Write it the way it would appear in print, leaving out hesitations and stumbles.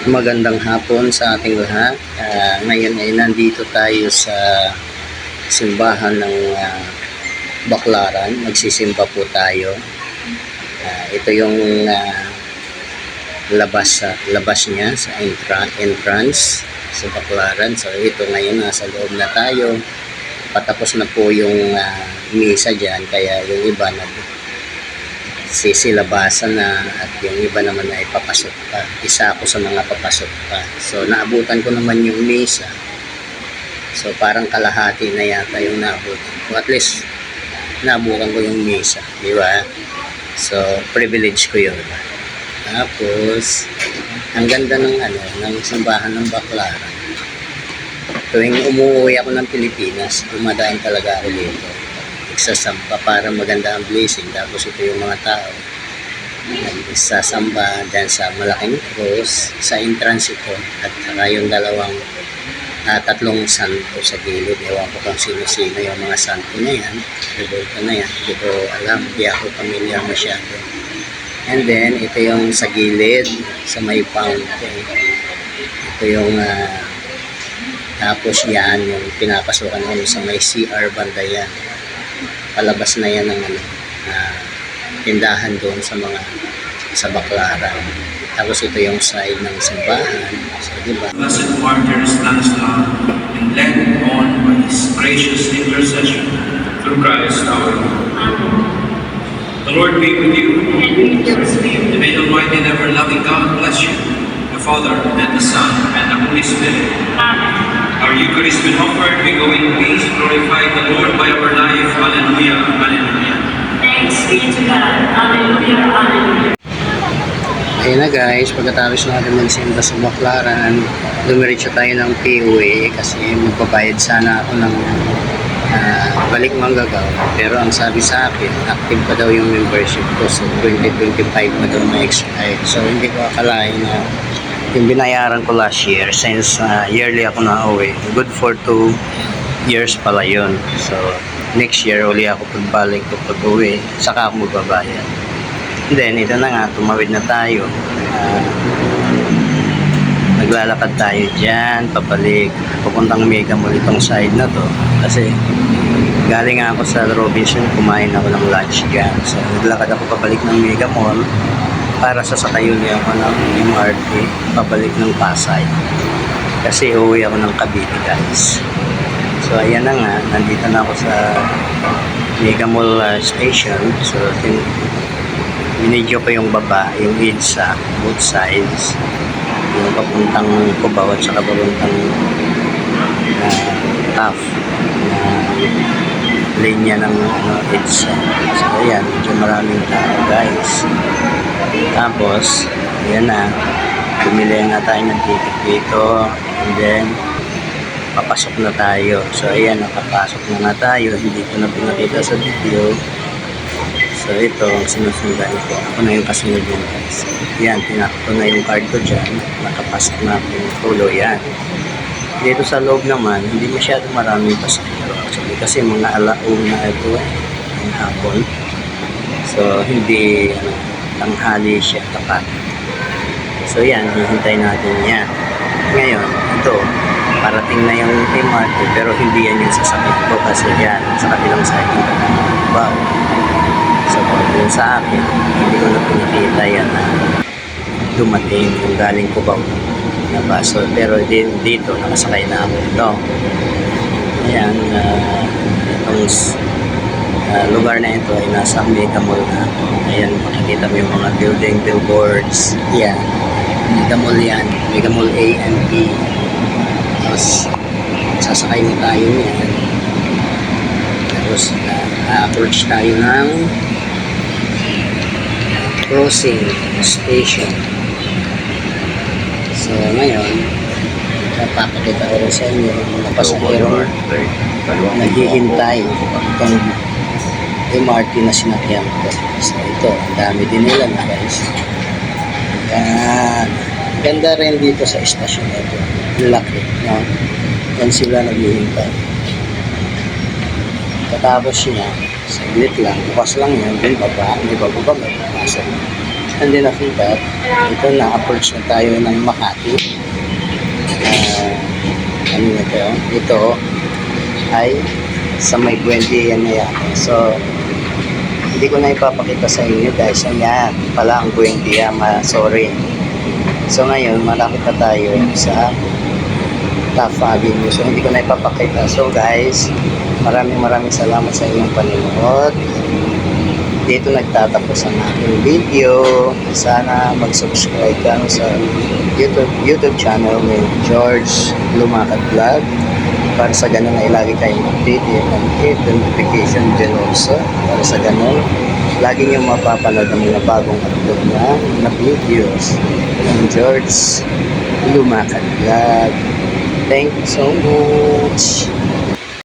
Magandang hapon sa ating lahat. Ngayon ay nandito tayo sa simbahan ng Baclaran. Magsisimba po tayo. Ito yung labas niya sa entrance sa Baclaran. So ito ngayon nasa loob na tayo. Patapos na po yung misa dyan, kaya yung iba sisilabasan na at yung iba naman ay papasok pa. Isa ako sa mga papasok pa. So naabutan ko naman yung misa. So parang kalahati na yata yung naabutan ko. At least naabutan ko yung misa, di ba? So privilege ko yun. Tapos ang ganda ng ng simbahan ng Baclaran. Tuwing umuwi ako ng Pilipinas, dumadaan talaga ako dito. Nagsasamba para maganda ang blessing. Tapos ito yung mga tao nagsasamba dyan sa malaking cross sa entrance ito, at saka yung tatlong santo sa gilid. Ewan ko kung sino-sino yung mga santo na yan, rebulto na yan, hindi ko alam, hindi ako familiar masyado. And then ito yung sa gilid sa may fountain, ito yung tapos yan yung pinapasukan ko sa may CR banda yan. Palabas na yan ng tindahan doon sa Baclaran. Tapos ito yung side ng simbahan. So, diba? Blessed Martyr Stanislaw, and led on by His gracious intercession through Christ our Lord. Amen. The Lord be with you. And with your spirit. And may the Almighty and ever-loving God bless you, the Father, and the Son, and the Holy Spirit. Amen. Our Eucharist been offered, we go in peace, glorify the Lord by our life. Hallelujah, hallelujah. Thanks be to God. Hallelujah, hallelujah. Ayun na guys, pagkatapos natin magsimba sa Baclaran, dumiretso tayo ng POA kasi magbabayad sana ako ng balik manggagaw. Pero ang sabi sa akin, active pa daw yung membership ko, so 2025 pa daw na-expire. So hindi ko akalain na yung binayaran ko last year, since yearly ako na uwi, good for 2 years pala yun. So next year uli ako pagbalik ko pag-uwi, saka ako magbabayad. Then ito na nga, tumawid na tayo. Naglalakad tayo dyan pabalik, papuntang Mega Mall itong side na to, kasi galing ako sa Robinson, kumain ako ng lunch dyan. So naglakad ako pabalik ng Mega Mall para sasakay ulit ako ng MRT pabalik ng Pasay, kasi uwi ako ng Cavite guys. So ayan na nga, nandito na ako sa Mega Mall station. So binidyo ko yung baba, yung EDSA, both sides, yung papuntang Cubao at saka papuntang TAF linya ng EDSA. So ayan, medyo maraming tao guys. Tapos ayan na, bumili na tayo ng ticket dito, and then papasok na tayo. So ayan, nakapasok na tayo, hindi ko na pinakita sa video. So ito ang sinusundan ko, ako na yung kasunod yun guys. Yan, tinakot ko na yung card ko dyan, nakapasok na ako yung tulo yan. Dito sa loob naman, hindi masyado maraming pasahero actually, kasi mga alauna ito ang hapon. So hindi tanghali siya tapat. So yan, hihintay natin yan. Ngayon, ito, parating na yung MRT, pero hindi yan yung sasakit ko kasi yan, sa kabilang side yung wow. So yung sa akin, hindi ko na pinakita yan na dumating kung galing ko ba na baso. Pero dito, nakasakay na ako ito. Ayan, itong lugar na ito ay nasa Mega Mall na. Ayan, makikita mo yung mga building, billboards. Yan, Mega Mall yan. Mega Mall A and B. Tapos, sasakay na tayo yan. Tapos, approach tayo ng crossing station. So, ngayon, napapakita ko rin sa inyo yung mga pasahero naghihintay itong MRT na sinakyan ko. So ito, ang dami din nila na guys. Yan. Ganda rin dito sa istasyon na ito. Laki, no? Yan sila naghihintay. Katapos niya, saglit lang, bukas lang yan, din baba, hindi ba may pumasok. hindi nakikat, ito na-approach na tayo ng Makati. Ano na ito? Ito ay sa may Buendia na yan. So, hindi ko na ipapakita sa inyo guys. Ayan, pala ang Buendia. Sorry. So, ngayon, malapit na tayo sa Taft Avenue. So, hindi ko na ipapakita. So, guys, maraming salamat sa inyong panonood. Dito nagtatapos ang aking video. Sana mag-subscribe ka sa YouTube channel ni George Lumakat Vlog para sa ganun ay lagi kayong updated and hit the notification bell also para sa ganun lagi nyo mapapanood ang mga bagong upload na videos ng George Lumakat Vlog. Thank you so much.